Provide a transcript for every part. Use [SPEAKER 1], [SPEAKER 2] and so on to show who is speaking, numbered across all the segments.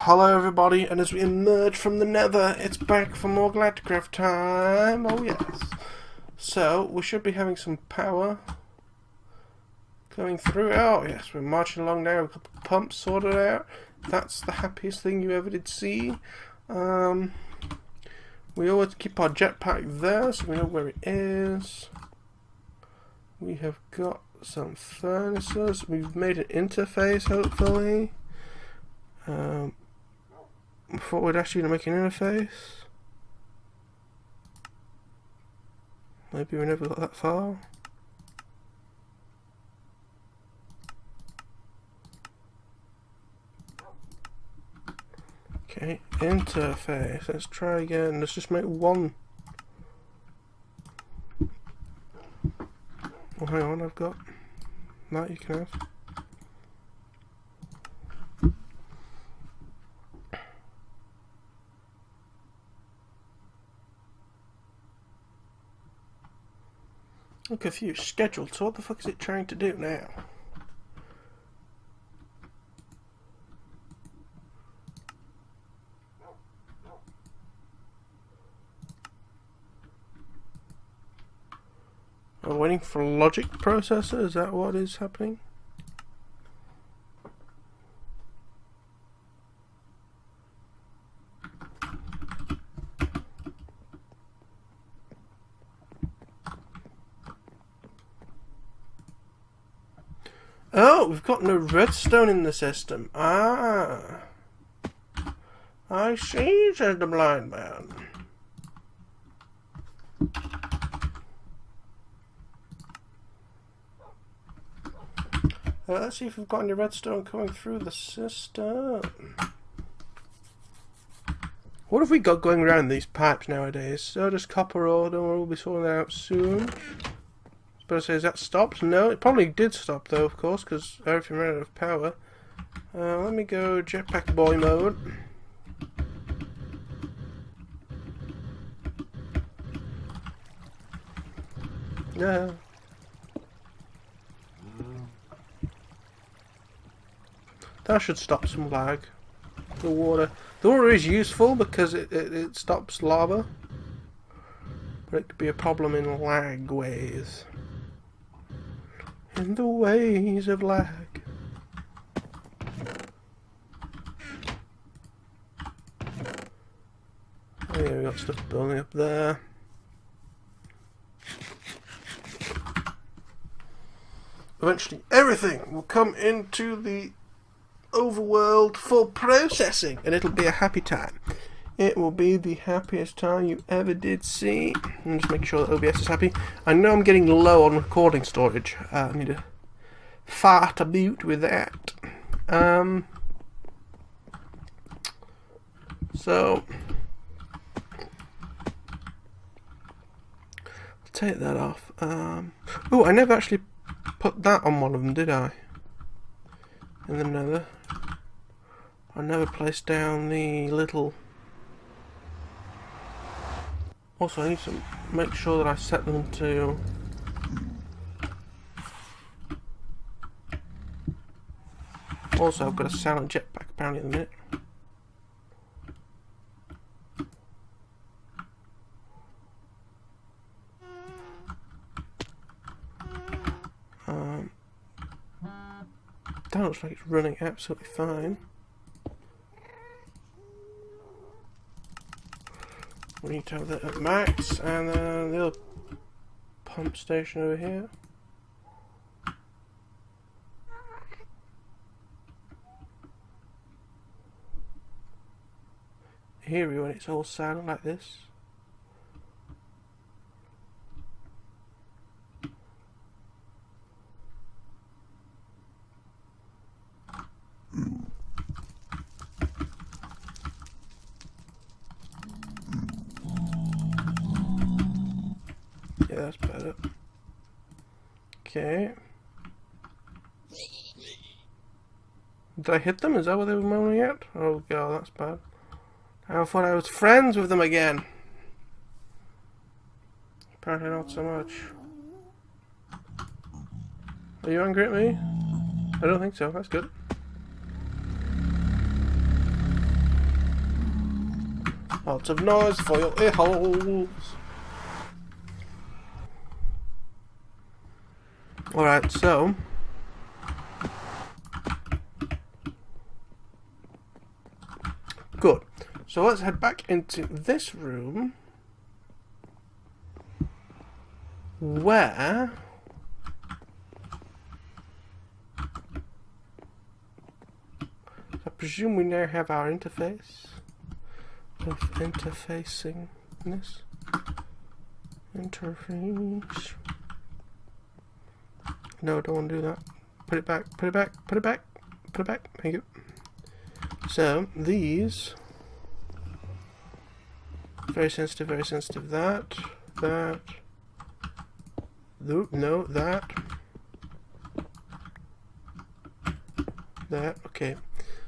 [SPEAKER 1] Hello everybody, and as we emerge from the nether, it's back for more Galacticraft time. Oh yes. So, we should be having some power coming through. Oh yes, we're marching along now, we've got the pumps sorted out. That's the happiest thing you ever did see. We always keep our jetpack there so we know where it is. We have got some furnaces. We've made an interface, hopefully. I thought we'd actually make an interface. Maybe we never got that far. Okay, interface. Let's try again. Let's just make one. Oh, hang on, I've got that you can have. I'm confused. Scheduled. So what the fuck is it trying to do now? I'm waiting for logic processor. Is that what is happening? Oh, we've got no redstone in the system. Ah. I see, says the blind man. Let's see if we've got any redstone coming through the system. What have we got going around these pipes nowadays? So just copper ore, don't worry, we'll be sorting that out soon. Suppose say, is that stopped? No, it probably did stop though, of course, because everything ran out of power. Let me go jetpack boy mode. Yeah. That should stop some lag. The water is useful because it stops lava, but it could be a problem in lag ways. In the ways of lag. Oh yeah, we got stuff building up there. Eventually everything will come into the overworld for processing, and it'll be a happy time. It will be the happiest time you ever did see. And just make sure that OBS is happy. I know I'm getting low on recording storage. I need a fart a boot with that. So I'll take that off. Oh, I never actually put that on one of them, did I? In the nether. I never placed down the little. Also, I need to make sure that I set them to. Also, I've got a silent jetpack apparently in a minute. That looks like it's running absolutely fine. We need to have that at max, and then the other pump station over here. Here we go when it's all silent like this. Yeah, that's better. Okay. Did I hit them? Is that what they were moaning at? Oh god, that's bad. I thought I was friends with them again. Apparently not so much. Are you angry at me? I don't think so, that's good. Lots of noise for your ear holes. Alright, so good. So let's head back into this room where I presume we now have our interface of interfacingness. Interface. No, don't want to do that. Put it back, put it back, put it back, put it back. Thank you. So, these. Very sensitive, very sensitive. That. No, that. Okay.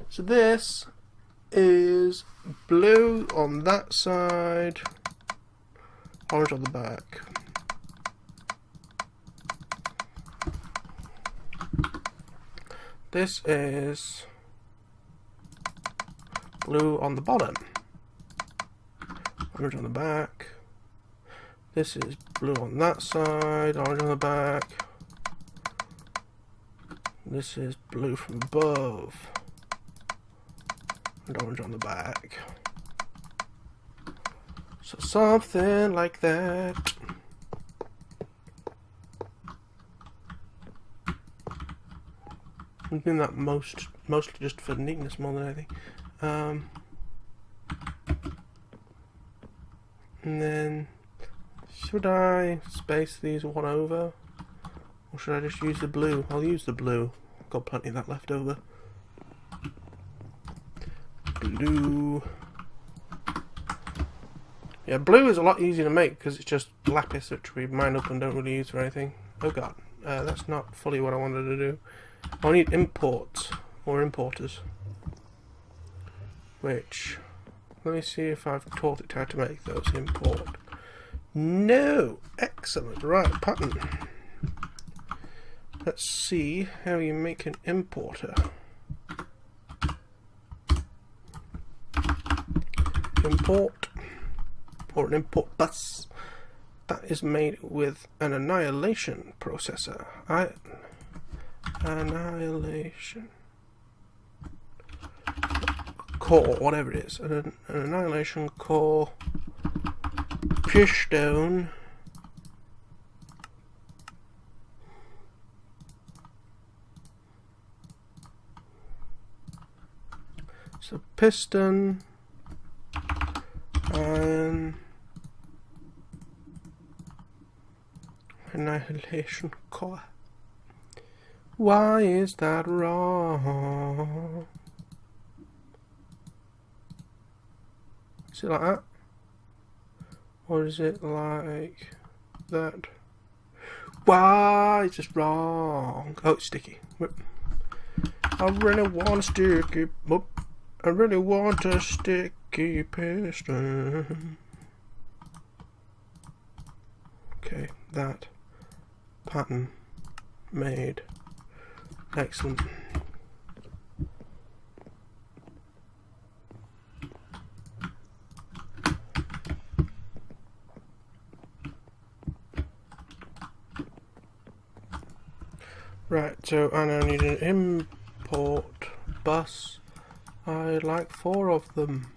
[SPEAKER 1] So this is blue on that side, orange on the back. This is blue on the bottom, orange on the back. This is blue on that side, orange on the back. This is blue from above and orange on the back. So something like that. I'm doing that mostly just for neatness more than anything. And then, should I space these one over? Or should I just use the blue? I'll use the blue. Got plenty of that left over. Blue. Yeah, blue is a lot easier to make because it's just lapis, which we mine up and don't really use for anything. Oh god, that's not fully what I wanted to do. I need imports or importers. Which, let me see if I've taught it how to make those. Import. No! Excellent. Right, pattern. Let's see how you make an importer. Import, or an import bus. That is made with an annihilation processor. Annihilation core, whatever it is. An annihilation core piston. So piston and annihilation core. Why is that wrong? Is it like that? Or is it like that? Why is this wrong? Oh, it's sticky. I really want a sticky. I really want a sticky piston. Okay, that pattern made. Excellent. Right, so I now need an import bus. I'd like 4 of them.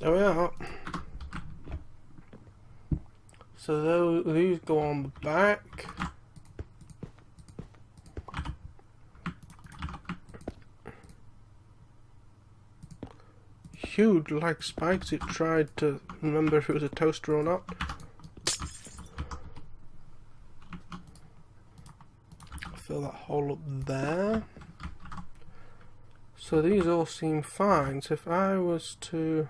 [SPEAKER 1] There we are. So these go on the back. Huge like spikes. It tried to remember if it was a toaster or not. Fill that hole up there. So these all seem fine. So if I was to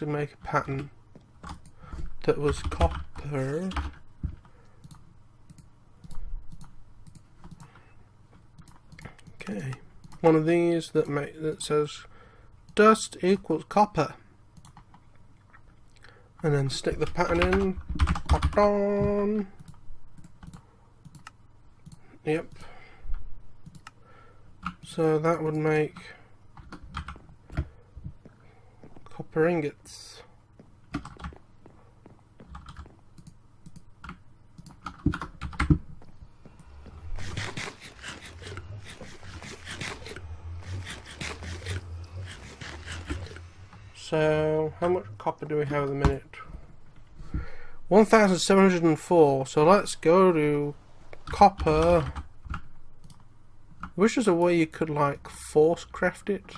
[SPEAKER 1] make a pattern that was copper, okay, one of these that says dust equals copper, and then stick the pattern in. Pattern. Yep. So that would make copper ingots. So how much copper do we have at the minute? 1704. So let's go to copper. I wish there's a way you could like force craft it.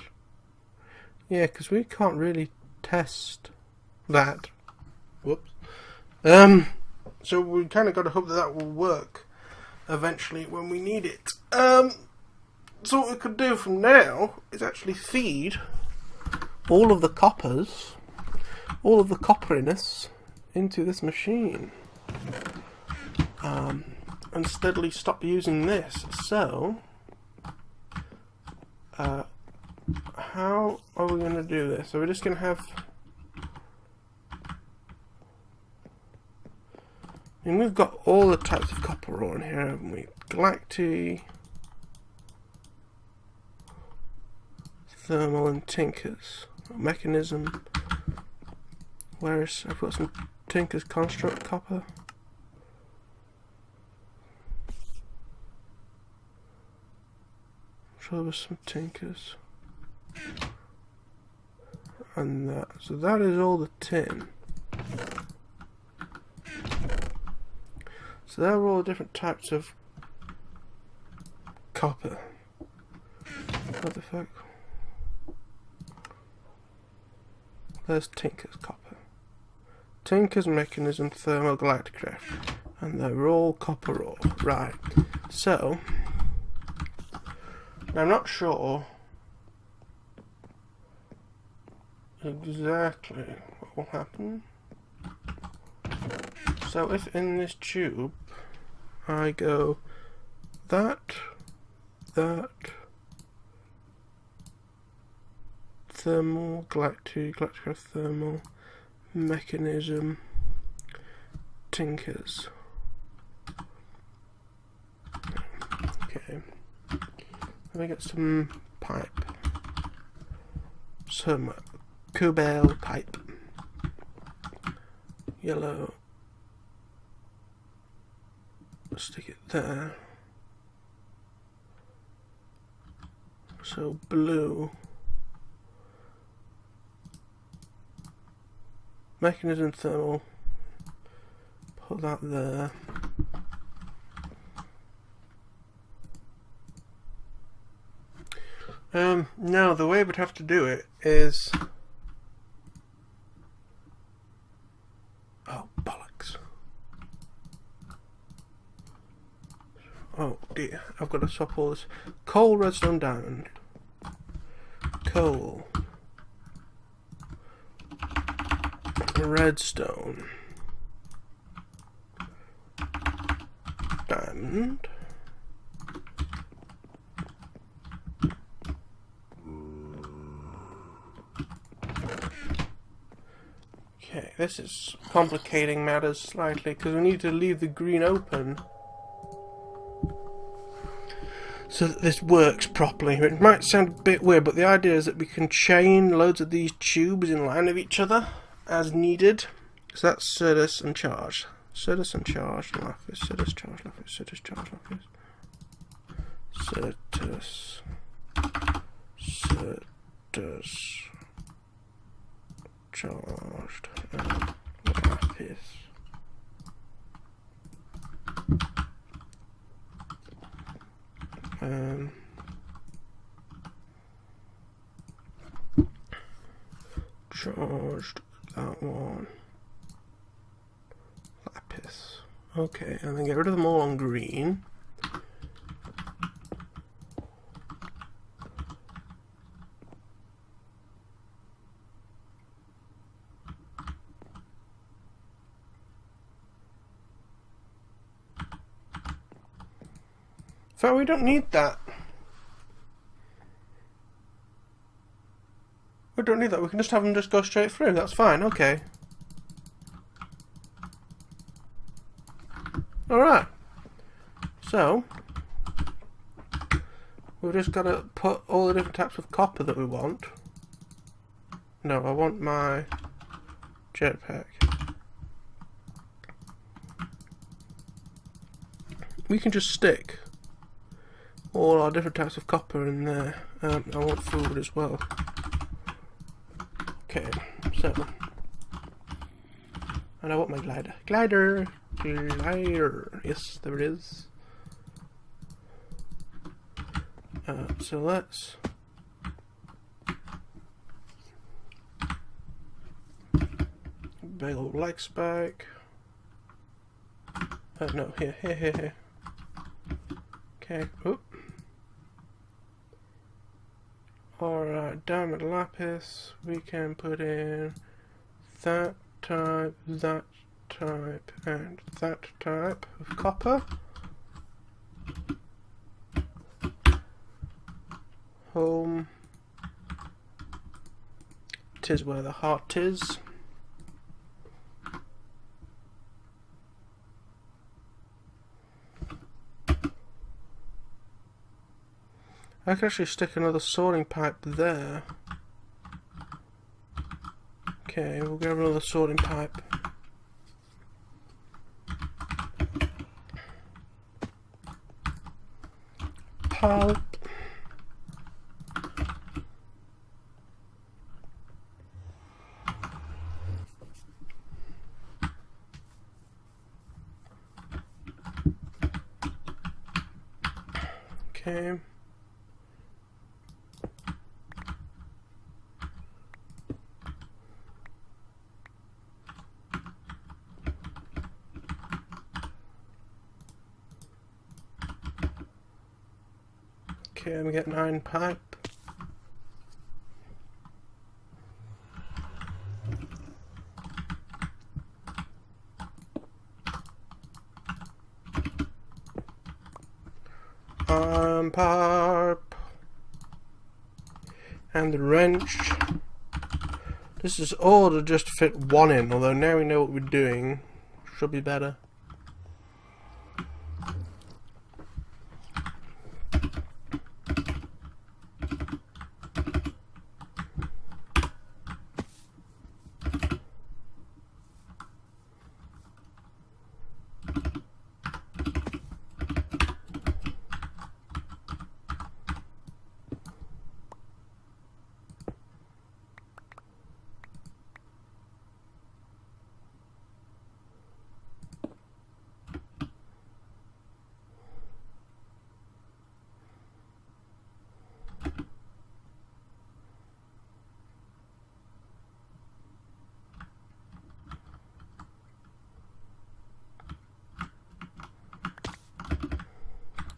[SPEAKER 1] Yeah, because we can't really test that. Whoops. So we kind of got to hope that that will work eventually when we need it. So what we could do from now is actually feed all of the coppers, all of the copperiness into this machine, and steadily stop using this. So how are we going to do this? So we're just going to have, I mean, we've got all the types of copper ore in here, haven't we? Galacticraft, thermal, and tinkers. Mechanism. Where is, I've got some tinkers construct copper. So there's some tinkers. And that. So that is all the tin. So there are all the different types of copper. What the fuck? There's Tinker's copper. Tinker's mechanism, thermal, Galacticraft. And they're all copper ore. Right. So, I'm not sure exactly what will happen. So if in this tube I go that, thermal, Galacticraft thermal, mechanism, tinkers. Okay. Let me get some pipe. Some cobalt pipe. Yellow. Stick it there. So blue. Mechanism thermal. Put that there. Now the way we'd have to do it is, oh bollocks. Oh dear, I've got to swap all this. Coal, redstone, diamond. Coal. Redstone. Diamond. Okay, this is complicating matters slightly because we need to leave the green open so that this works properly. It might sound a bit weird, but the idea is that we can chain loads of these tubes in line with each other as needed. So that's Certus and charge. Certus and charge, lapis, Certus, charge, lapis, Certus, charge, lapis. Certus. Certus. Charged and lapis. Charged that one. Lapis. Okay, and then get rid of them all on green. So we don't need that. We don't need that. We can just have them just go straight through. That's fine. Okay. Alright, so we've just got to put all the different types of copper that we want. No, I want my jetpack. We can just stick all our different types of copper in there. I want food as well. Okay, so, and I want my glider. Glider! Yes, there it is. So let's big old leg spike. No, here. Okay, oop. Alright, diamond lapis. We can put in that type, and that type of copper. Home. 'Tis where the heart is. I can actually stick another sorting pipe there. Okay, we'll grab another sorting pipe. Pulp. Okay. Okay, I'm getting iron pipe. Iron pipe. And the wrench. This is all to just fit one in, although now we know what we're doing. Should be better.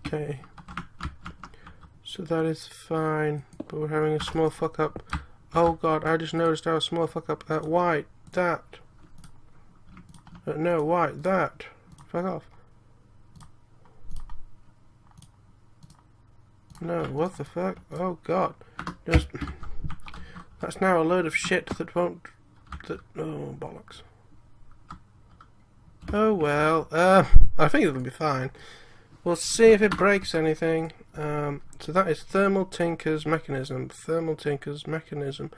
[SPEAKER 1] Okay, so that is fine, but we're having a small fuck up. Oh god, I just noticed I was a small fuck up. White, that. No, white, that. Fuck off. No, what the fuck? Oh god. That's now a load of shit that won't... oh, bollocks. Oh well, I think it'll be fine. We'll see if it breaks anything. So that is Thermal Tinker's mechanism. Thermal Tinker's mechanism.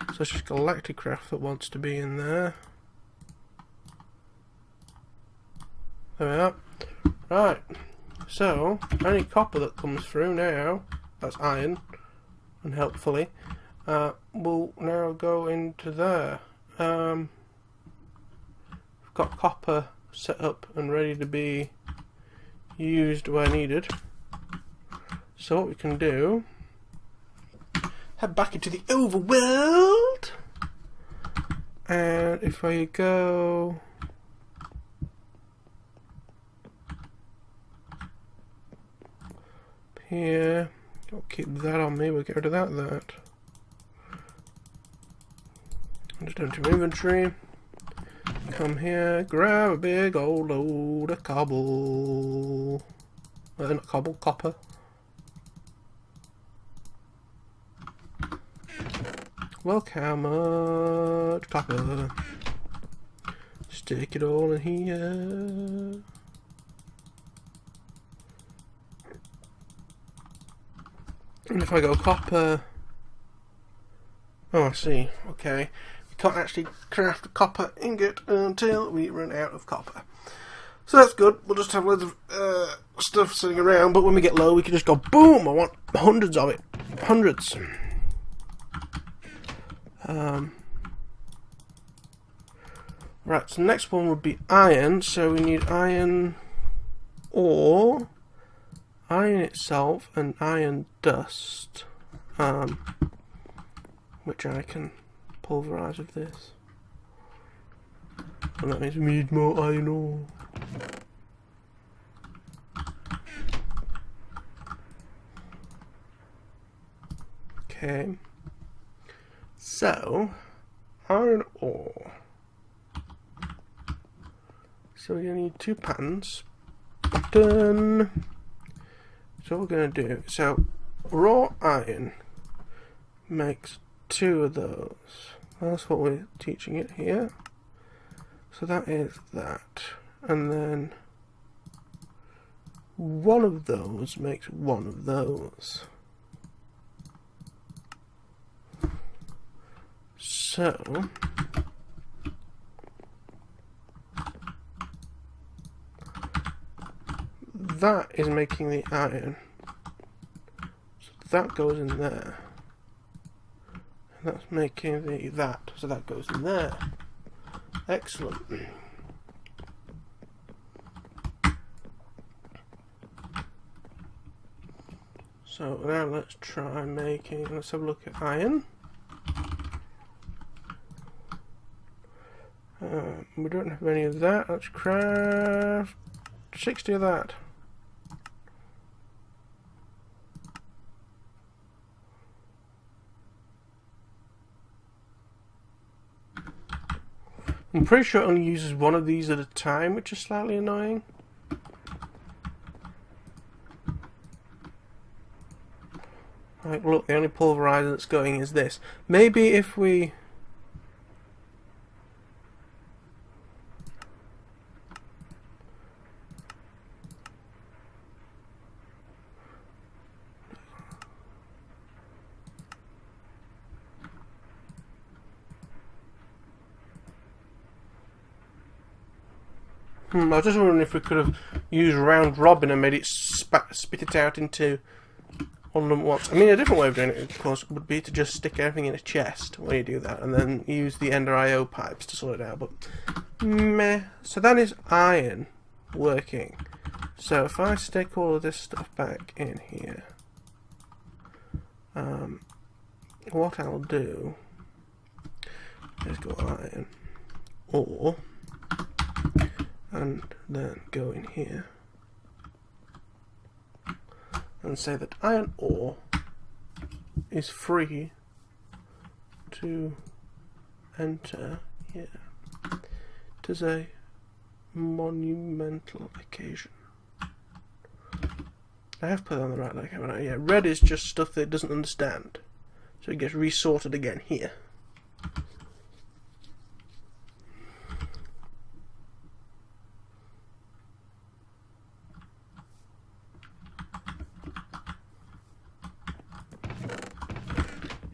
[SPEAKER 1] So it's just Galacticraft that wants to be in there. There we are. Right. So, any copper that comes through now, that's iron, unhelpfully, will now go into there. We've got copper set up and ready to be used where needed. So what we can do, head back into the overworld, and if I go here, I'll keep that on me, we'll get rid of that. I'll just enter inventory, come here, grab a big old load of cobble. Not cobble, copper. Look how much copper. Stick it all in here. And if I go copper... Oh, I see. Okay. We can't actually craft a copper ingot until we run out of copper. So that's good. We'll just have loads of stuff sitting around, but when we get low, we can just go boom! I want hundreds of it. Hundreds. Right, so the next one would be iron. So we need iron ore, iron itself, and iron dust, which I can pulverize with this. And that means we need more iron ore. Okay. So, iron ore. So we're going to need 2 pans. Done. So what we're going to do, so raw iron makes 2 of those. That's what we're teaching it here. So that is that. And then 1 of those makes 1 of those. So that is making the iron. So that goes in there. And that's making the that. So that goes in there. Excellent. So now let's try making, let's have a look at iron. We don't have any of that. Let's craft 60 of that. I'm pretty sure it only uses 1 of these at a time, which is slightly annoying. Right, look, the only pulverizer that's going is this. Maybe if we... I was just wondering if we could have used round robin and made it spit it out into all of them at once. I mean, a different way of doing it, of course, would be to just stick everything in a chest when you do that, and then use the Ender IO pipes to sort it out. But meh. So that is iron working. So if I stick all of this stuff back in here, what I'll do is go iron ore. And then go in here and say that iron ore is free to enter here. It is a monumental occasion. I have put it on the right like haven't I? Yeah, red is just stuff that it doesn't understand, so it gets resorted again here.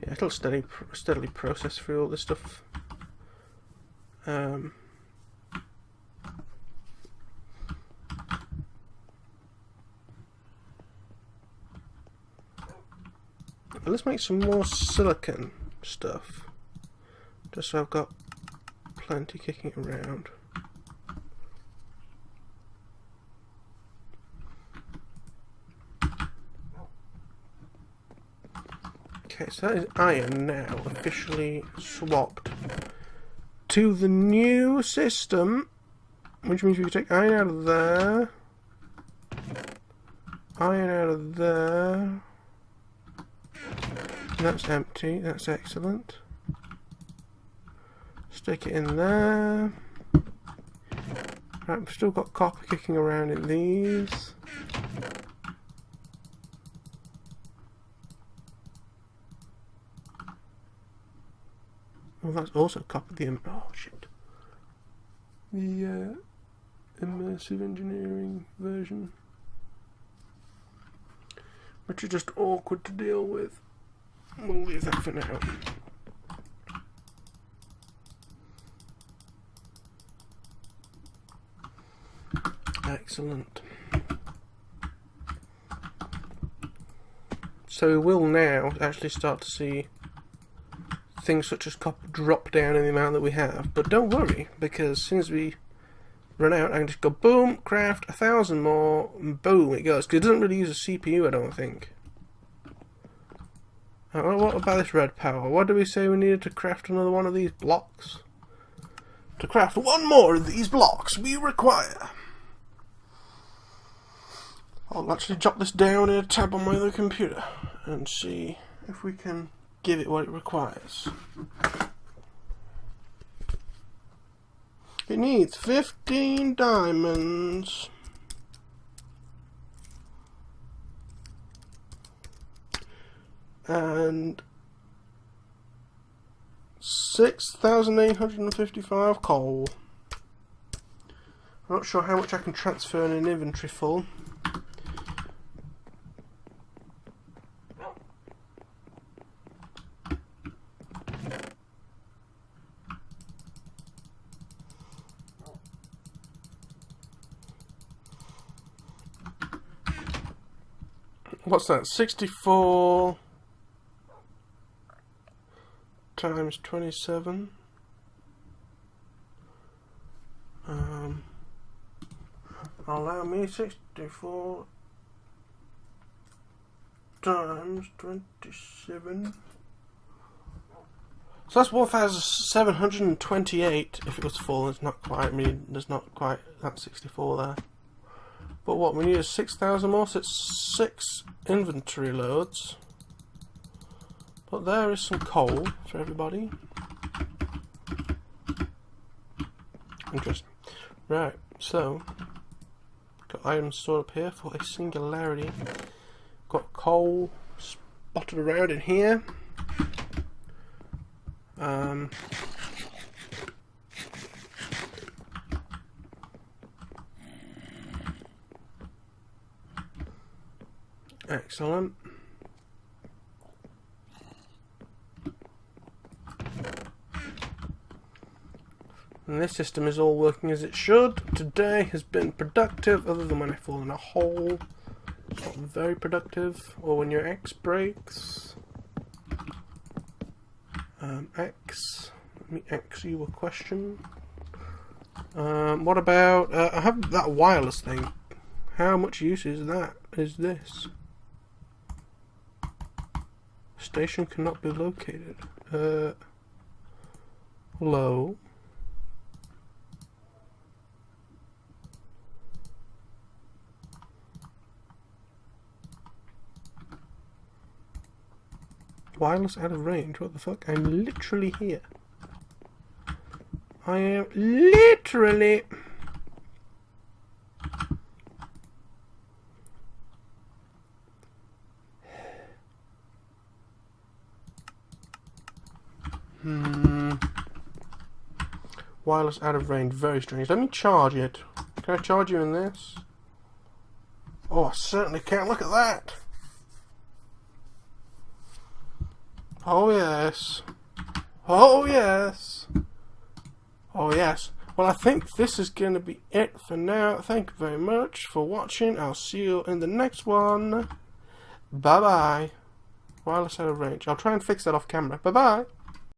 [SPEAKER 1] It'll steadily process through all this stuff. Let's make some more silicon stuff, just so I've got plenty kicking around. Okay, so that is iron now officially swapped to the new system, which means we can take iron out of there, iron out of there. That's empty, that's excellent. Stick it in there. Right, we've still got copper kicking around in these. Well, that's also copper. Oh shit! The immersive engineering version. which are just awkward to deal with. We'll leave that for now. Excellent. So we will now actually start to see things such as copper drop down in the amount that we have. But don't worry, because as soon as we run out, I can just go boom, craft 1,000 more, and boom, it goes. Because it doesn't really use a CPU, I don't think. What about this red power? What do we say we needed to craft another one of these blocks? To craft one more of these blocks, we require... I'll actually jot this down in a tab on my other computer and see if we can give it what it requires. It needs 15 diamonds. And 6,855 coal. I'm not sure how much I can transfer in an inventory full. What's that? 64 times 27. Allow me 64 times 27. So that's 1,728 if it was full. It's not quite. I mean, there's not quite that 64 there. But what, we need is 6,000 more, so it's 6 inventory loads. But there is some coal for everybody. Interesting. Right, so, got items stored up here for a singularity. Got coal spotted around in here. Excellent. And this system is all working as it should. Today has been productive, other than when I fall in a hole. Not very productive. Or when your X breaks. X. Let me ask you a question. What about... I have that wireless thing. How much use is that? Is this? Station cannot be located. Hello? Wireless out of range? What the fuck? I'm literally here. I am literally... Wireless out of range, very strange. Let me charge it. Can I charge you in this? Oh, I certainly can. Look at that. Oh yes. Oh yes. Oh yes. Well, I think this is going to be it for now. Thank you very much for watching. I'll see you in the next one. Bye bye. Wireless out of range. I'll try and fix that off camera. Bye bye.